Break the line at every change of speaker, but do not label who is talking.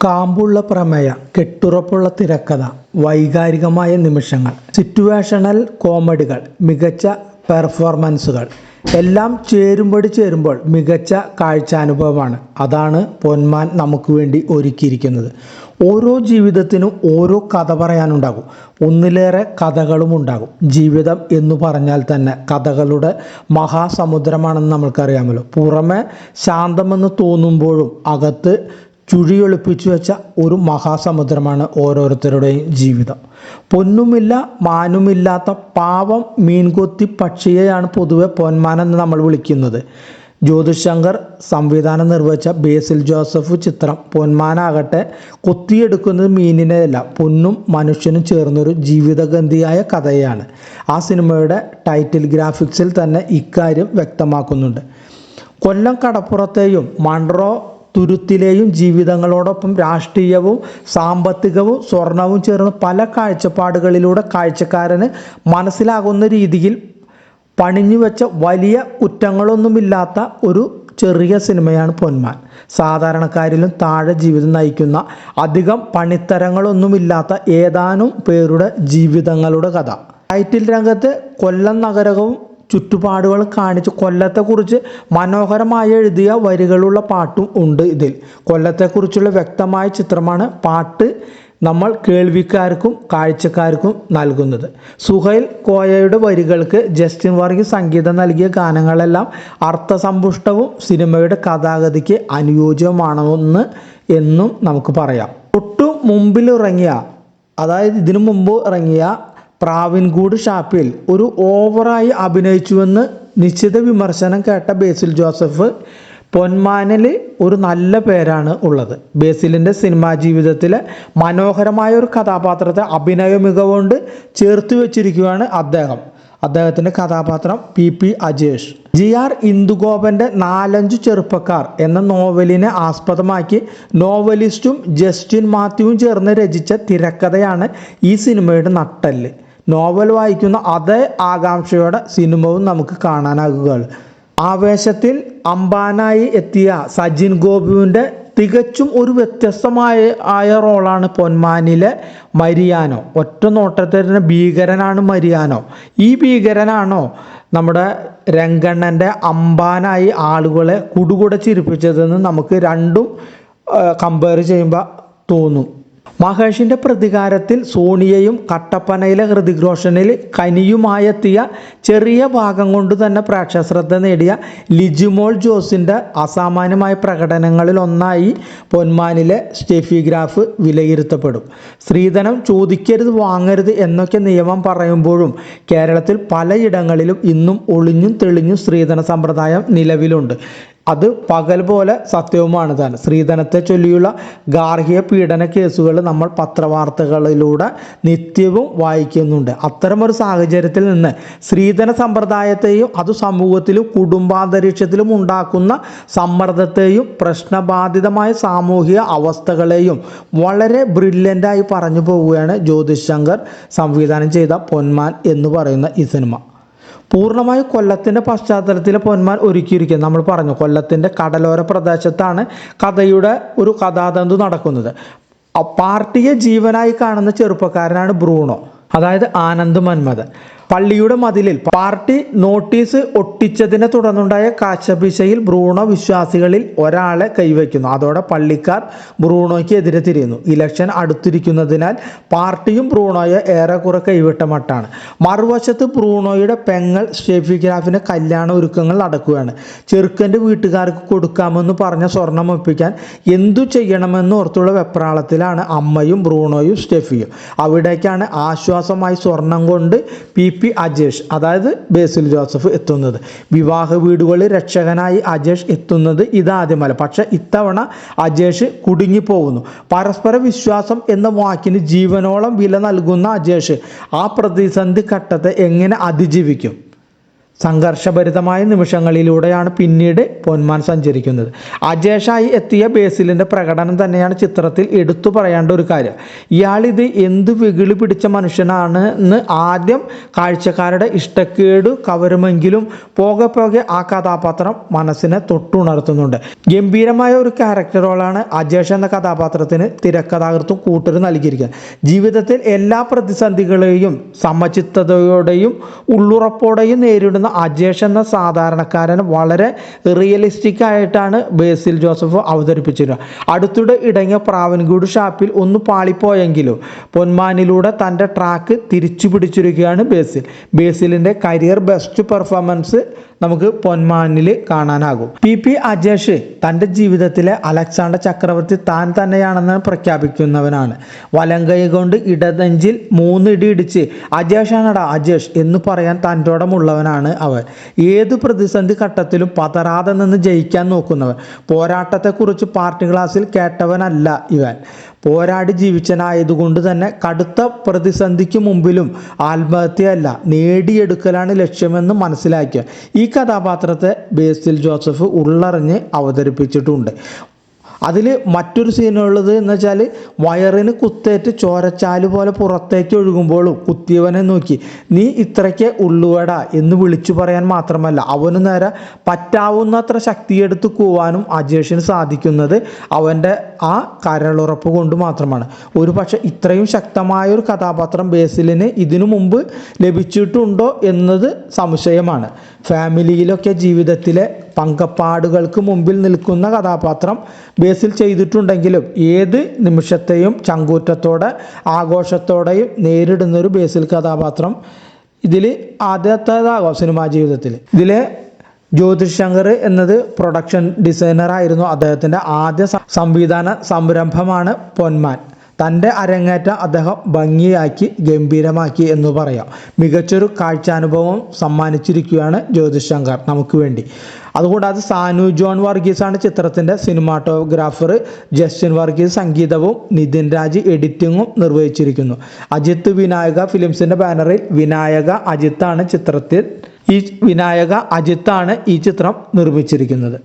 കാമ്പുള്ള പ്രമേയ, കെട്ടുറപ്പുള്ള തിരക്കഥ, വൈകാരികമായ നിമിഷങ്ങൾ, സിറ്റുവേഷണൽ കോമഡികൾ, മികച്ച പെർഫോമൻസുകൾ എല്ലാം ചേരുമ്പോൾ മികച്ച കാഴ്ചാനുഭവമാണ്. അതാണ് പൊന്മാൻ നമുക്ക് വേണ്ടി ഒരുക്കിയിരിക്കുന്നത്. ഓരോ ജീവിതത്തിനും ഓരോ കഥ പറയാനുണ്ടാകും. ഒന്നിലേറെ കഥകളും ഉണ്ടാകും. ജീവിതം എന്ന് പറഞ്ഞാൽ തന്നെ കഥകളുടെ മഹാസമുദ്രമാണെന്ന് നമ്മൾക്കറിയാമല്ലോ. പുറമെ ശാന്തമെന്ന് തോന്നുമ്പോഴും അകത്ത് ചുഴിയൊളിപ്പിച്ചു വെച്ച ഒരു മഹാസമുദ്രമാണ് ഓരോരുത്തരുടെയും ജീവിതം. പൊന്നുമില്ല മാനുമില്ലാത്ത പാവം മീൻകൊത്തി പക്ഷിയെയാണ് പൊതുവെ പൊന്മാൻ എന്ന് നമ്മൾ വിളിക്കുന്നത്. ജ്യോതിശങ്കർ സംവിധാനം നിർവഹിച്ച ബേസിൽ ജോസഫ് ചിത്രം പൊന്മാനാകട്ടെ കൊത്തിയെടുക്കുന്നത് മീനിനെയല്ല, പൊന്നും മനുഷ്യനും ചേർന്നൊരു ജീവിതഗന്ധിയായ കഥയാണ്. ആ സിനിമയുടെ ടൈറ്റിൽ ഗ്രാഫിക്സിൽ തന്നെ ഇക്കാര്യം വ്യക്തമാക്കുന്നുണ്ട്. കൊല്ലം കടപ്പുറത്തെയും മൺട്രോ തുരുത്തിലെയും ജീവിതങ്ങളോടൊപ്പം രാഷ്ട്രീയവും സാമ്പത്തികവും സ്വർണവും ചേർന്ന് പല കാഴ്ചപ്പാടുകളിലൂടെ കാഴ്ചക്കാരന് മനസ്സിലാകുന്ന രീതിയിൽ പണിഞ്ഞു വെച്ച വലിയ കുറ്റങ്ങളൊന്നുമില്ലാത്ത ഒരു ചെറിയ സിനിമയാണ് പൊന്മാൻ. സാധാരണക്കാരിലും താഴെ ജീവിതം നയിക്കുന്ന അധികം പണിത്തരങ്ങളൊന്നുമില്ലാത്ത ഏതാനും പേരുടെ ജീവിതങ്ങളുടെ കഥ. ടൈറ്റിൽ രംഗത്ത് കൊല്ലം നഗരവും ചുറ്റുപാടുകൾ കാണിച്ച് കൊല്ലത്തെക്കുറിച്ച് മനോഹരമായി എഴുതിയ വരികളുള്ള പാട്ടും ഉണ്ട് ഇതിൽ. കൊല്ലത്തെക്കുറിച്ചുള്ള വ്യക്തമായ ചിത്രമാണ് പാട്ട് നമ്മൾ കേൾവിക്കാർക്കും കാഴ്ചക്കാർക്കും നൽകുന്നത്. സുഹൈൽ കോയയുടെ വരികൾക്ക് ജസ്റ്റിൻ വർഗീസ് സംഗീതം നൽകിയ ഗാനങ്ങളെല്ലാം അർത്ഥസമ്പുഷ്ടവും സിനിമയുടെ കഥാഗതിക്ക് അനുയോജ്യമാണെന്ന് എന്നും നമുക്ക് പറയാം. തൊട്ടു മുമ്പിലിറങ്ങിയ, അതായത് ഇതിനു മുമ്പ് ഇറങ്ങിയ പ്രാവിൻകൂട് ഷാപ്പിൽ ഒരു ഓവറായി അഭിനയിച്ചുവെന്ന് നിശ്ചിത വിമർശനം കേട്ട ബേസിൽ ജോസഫ് പൊന്മാനിൽ ഒരു നല്ല പേരാണ് ഉള്ളത്. ബേസിലിൻ്റെ സിനിമാ ജീവിതത്തിലെ മനോഹരമായ ഒരു കഥാപാത്രത്തെ അഭിനയ മികവുകൊണ്ട് ചേർത്ത് വെച്ചിരിക്കുകയാണ് അദ്ദേഹത്തിൻ്റെ കഥാപാത്രം പി അജേഷ്. GR ഇന്ദുഗോപൻ്റെ 4-5 ചെറുപ്പക്കാർ എന്ന നോവലിനെ ആസ്പദമാക്കി നോവലിസ്റ്റും ജസ്റ്റിൻ മാത്യുവും ചേർന്ന് രചിച്ച തിരക്കഥയാണ് ഈ സിനിമയുടെ നട്ടെല്ല്. നോവൽ വായിക്കുന്ന അതേ ആകാംക്ഷയോടെ സിനിമവും നമുക്ക് കാണാനാകുകയുള്ളൂ. ആവേശത്തിൽ അമ്പാനായി എത്തിയ സജിൻ ഗോപുവിൻ്റെ തികച്ചും ഒരു വ്യത്യസ്തമായ റോളാണ് പൊന്മാനിലെ മരിയാനോ. ഒറ്റ നോട്ടത്തിൽ തന്നെ ഭീകരനാണ് മരിയാനോ. ഈ ഭീകരനാണോ നമ്മുടെ രംഗണ്ണൻ്റെ അമ്പാനായി ആളുകളെ കുടുകുടെ ചിരിപ്പിച്ചതെന്ന് നമുക്ക് രണ്ടും കമ്പയർ ചെയ്യുമ്പോൾ തോന്നും. മഹേഷിൻ്റെ പ്രതികാരത്തിൽ സോണിയയും കട്ടപ്പനയിലെ ഹൃതിക് റോഷനിൽ കനിയുമായെത്തിയ ചെറിയ ഭാഗം കൊണ്ട് തന്നെ പ്രേക്ഷക ശ്രദ്ധ നേടിയ ലിജിമോൾ ജോസിൻ്റെ അസാമാന്യമായ പ്രകടനങ്ങളിൽ ഒന്നായി പൊന്മാനിലെ സ്റ്റെഫി ഗ്രാഫ് വിലയിരുത്തപ്പെടും. സ്ത്രീധനം ചോദിക്കരുത് വാങ്ങരുത് എന്നൊക്കെ നിയമം പറയുമ്പോഴും കേരളത്തിൽ പലയിടങ്ങളിലും ഇന്നും ഒളിഞ്ഞും തെളിഞ്ഞും സ്ത്രീധന സമ്പ്രദായം നിലവിലുണ്ട്. അത് പകൽ പോലെ സത്യവുമാണ് താൻ. സ്ത്രീധനത്തെ ചൊല്ലിയുള്ള ഗാർഹിക പീഡന കേസുകൾ നമ്മൾ പത്രവാർത്തകളിലൂടെ നിത്യവും വായിക്കുന്നുണ്ട്. അത്തരമൊരു സാഹചര്യത്തിൽ നിന്ന് സ്ത്രീധന സമ്പ്രദായത്തെയും അത് സമൂഹത്തിലും കുടുംബാന്തരീക്ഷത്തിലും ഉണ്ടാക്കുന്ന സമ്മർദ്ദത്തെയും പ്രശ്നബാധിതമായ സാമൂഹിക അവസ്ഥകളെയും വളരെ ബ്രില്യൻ്റായി പറഞ്ഞു പോവുകയാണ് ജ്യോതിശങ്കർ സംവിധാനം ചെയ്ത പൊന്മാൻ എന്ന് പറയുന്ന ഈ സിനിമ. പൂർണ്ണമായി കൊല്ലത്തിൻ്റെ പശ്ചാത്തലത്തിൽ പൊന്മാൻ ഒരുക്കിയിരിക്കുന്നത്. നമ്മൾ പറഞ്ഞു, കൊല്ലത്തിൻ്റെ കടലോര പ്രദേശത്താണ് കഥയുടെ ഒരു കഥാതന്തു നടക്കുന്നത്. പാർട്ടിയെ ജീവനായി കാണുന്ന ചെറുപ്പക്കാരനാണ് ബ്രൂണോ, അതായത് ആനന്ദ് മന്മഥൻ. പള്ളിയുടെ മതിലിൽ പാർട്ടി നോട്ടീസ് ഒട്ടിച്ചതിനെ തുടർന്നുണ്ടായ കാശപിശയിൽ ബ്രൂണോ വിശ്വാസികളിൽ ഒരാളെ കൈവയ്ക്കുന്നു. അതോടെ പള്ളിക്കാർ ബ്രൂണോയ്ക്ക് എതിരെ തിരിയുന്നു. ഇലക്ഷൻ അടുത്തിരിക്കുന്നതിനാൽ പാർട്ടിയും ബ്രൂണോയെ ഏറെക്കുറെ കൈവിട്ട മട്ടാണ്. മറുവശത്ത് ബ്രൂണോയുടെ പെങ്ങൾ സ്റ്റെഫി ഗ്രാഫിൻ്റെ കല്യാണ ഒരുക്കങ്ങൾ നടക്കുകയാണ്. ചെറുക്കൻ്റെ വീട്ടുകാർക്ക് കൊടുക്കാമെന്ന് പറഞ്ഞ സ്വർണം ഒപ്പിക്കാൻ എന്തു ചെയ്യണമെന്ന് ഓർത്തുള്ള വെപ്രാളത്തിലാണ് അമ്മയും ബ്രൂണോയും സ്റ്റെഫിയും. അവിടേക്കാണ് ആശ്വാസമായി സ്വർണം കൊണ്ട് പി അജേഷ്, അതായത് ബേസിൽ ജോസഫ് എത്തുന്നത്. വിവാഹ വീടുകളിൽ രക്ഷകനായി അജേഷ് എത്തുന്നത് ഇതാദ്യമല്ല. പക്ഷെ ഇത്തവണ അജേഷ് കുടുങ്ങിപ്പോകുന്നു. പരസ്പര വിശ്വാസം എന്ന വാക്കിന് ജീവനോളം വില നൽകുന്ന അജേഷ് ആ പ്രതിസന്ധി ഘട്ടത്തെ എങ്ങനെ അതിജീവിക്കും? സംഘർഷഭരിതമായ നിമിഷങ്ങളിലൂടെയാണ് പിന്നീട് പൊന്മാൻ സഞ്ചരിക്കുന്നത്. അജേഷായി എത്തിയ ബേസിലിൻ്റെ പ്രകടനം തന്നെയാണ് ചിത്രത്തിൽ എടുത്തു പറയേണ്ട ഒരു കാര്യം. ഇയാളിത് എന്ത് വെകിളി പിടിച്ച മനുഷ്യനാണെന്ന് ആദ്യം കാഴ്ചക്കാരുടെ ഇഷ്ടക്കേട് കവരുമെങ്കിലും പോകെ പോകെ ആ കഥാപാത്രം മനസ്സിനെ തൊട്ടുണർത്തുന്നുണ്ട്. ഗംഭീരമായ ഒരു ക്യാരക്ടർ റോളാണ് അജേഷ് എന്ന കഥാപാത്രത്തിന് തിരക്കഥാകൃത്തും കൂട്ടരും നൽകിയിരിക്കുന്നത്. ജീവിതത്തിൽ എല്ലാ പ്രതിസന്ധികളെയും സമചിത്തതയോടെയും ഉള്ളുറപ്പോടെയും നേരിടുന്ന അജേഷ് എന്ന സാധാരണക്കാരൻ വളരെ റിയലിസ്റ്റിക് ആയിട്ടാണ് ബേസിൽ ജോസഫ് അവതരിപ്പിച്ചിരുന്നത്. അടുത്തിടെ ഇടങ്ങിയ പ്രാവൻകൂട് ഷാപ്പിൽ ഒന്ന് പാളിപ്പോയെങ്കിലും പൊന്മാനിലൂടെ തൻ്റെ ട്രാക്ക് തിരിച്ചു പിടിച്ചിരിക്കുകയാണ് ബേസിലിൻ്റെ കരിയർ ബെസ്റ്റ് പെർഫോമൻസ് നമുക്ക് പൊന്മാനിൽ കാണാനാകും. പി അജേഷ് തൻ്റെ ജീവിതത്തിലെ അലക്സാണ്ടർ ചക്രവർത്തി താൻ തന്നെയാണെന്ന് പ്രഖ്യാപിക്കുന്നവനാണ്. വലങ്കൈ കൊണ്ട് ഇടനെഞ്ചിൽ 3 ഇടി ഇടിച്ച് അജേഷാണടാ അജേഷ് എന്ന് പറയാൻ തൻ്റോടമുള്ളവനാണ് അവൻ. ഏത് പ്രതിസന്ധി ഘട്ടത്തിലും പതറാതെ നിന്ന് ജയിക്കാൻ നോക്കുന്നവൻ. പോരാട്ടത്തെക്കുറിച്ച് പാർട്ടി ക്ലാസ്സിൽ കേട്ടവനല്ല ഇവൻ. പോരാടി ജീവിച്ചനായതുകൊണ്ട് തന്നെ കടുത്ത പ്രതിസന്ധിക്ക് മുമ്പിലും ആത്മഹത്യയല്ല നേടിയെടുക്കലാണ് ലക്ഷ്യമെന്ന് മനസ്സിലാക്കിയ ഈ കഥാപാത്രത്തെ ബേസിൽ ജോസഫ് ഉള്ളറിഞ്ഞ് അവതരിപ്പിച്ചിട്ടുണ്ട്. അതിൽ മറ്റൊരു സീനുള്ളത് എന്ന് വെച്ചാൽ വയറിന് കുത്തേറ്റ് ചോരച്ചാല് പോലെ പുറത്തേക്ക് ഒഴുകുമ്പോഴും കുത്തിയവനെ നോക്കി നീ ഇത്രയ്ക്ക് ഉള്ളുവടാ എന്ന് വിളിച്ചു പറയാൻ മാത്രമല്ല അവന് നേരെ പറ്റാവുന്നത്ര ശക്തിയെടുത്ത് കൂവാനും അജേഷിന് സാധിക്കുന്നത് അവൻ്റെ ആ കരളുറപ്പ് കൊണ്ട് മാത്രമാണ്. ഒരു പക്ഷേ ഇത്രയും ശക്തമായൊരു കഥാപാത്രം ബേസിലിന് ഇതിനു മുമ്പ് ലഭിച്ചിട്ടുണ്ടോ എന്നത് സംശയമാണ്. ഫാമിലിയിലൊക്കെ ജീവിതത്തിലെ പങ്കപ്പാടുകൾക്ക് മുമ്പിൽ നിൽക്കുന്ന കഥാപാത്രം ബേസിൽ ചെയ്തിട്ടുണ്ടെങ്കിലും ഏത് നിമിഷത്തെയും ചങ്കൂറ്റത്തോടെ ആഘോഷത്തോടെയും നേരിടുന്നൊരു ബേസിൽ കഥാപാത്രം ഇതിൽ ആദ്യത്തേതാകാം സിനിമാ ജീവിതത്തിൽ. ഇതിലെ ജ്യോതിഷ് ശങ്കർ എന്നത് പ്രൊഡക്ഷൻ ഡിസൈനർ ആയിരുന്നു. അദ്ദേഹത്തിൻ്റെ ആദ്യ സംവിധാന സംരംഭമാണ് പൊന്മാൻ. തൻ്റെ അരങ്ങേറ്റം അദ്ദേഹം ഭംഗിയാക്കി ഗംഭീരമാക്കി എന്ന് പറയാം. മികച്ചൊരു കാഴ്ചാനുഭവം സമ്മാനിച്ചിരിക്കുകയാണ് ജ്യോതിഷ് ശങ്കർ നമുക്ക് വേണ്ടി. അതുകൂടാതെ സാനു ജോൺ വർഗീസാണ് ചിത്രത്തിൻ്റെ സിനിമാറ്റോഗ്രാഫർ. ജസ്റ്റിൻ വർഗീസ് സംഗീതവും നിതിൻ രാജ് എഡിറ്റിങ്ങും നിർവഹിച്ചിരിക്കുന്നു. അജിത്ത് വിനായക ഫിലിംസിൻ്റെ ബാനറിൽ വിനായക അജിത്താണ് ഈ ചിത്രം നിർമ്മിച്ചിരിക്കുന്നത്.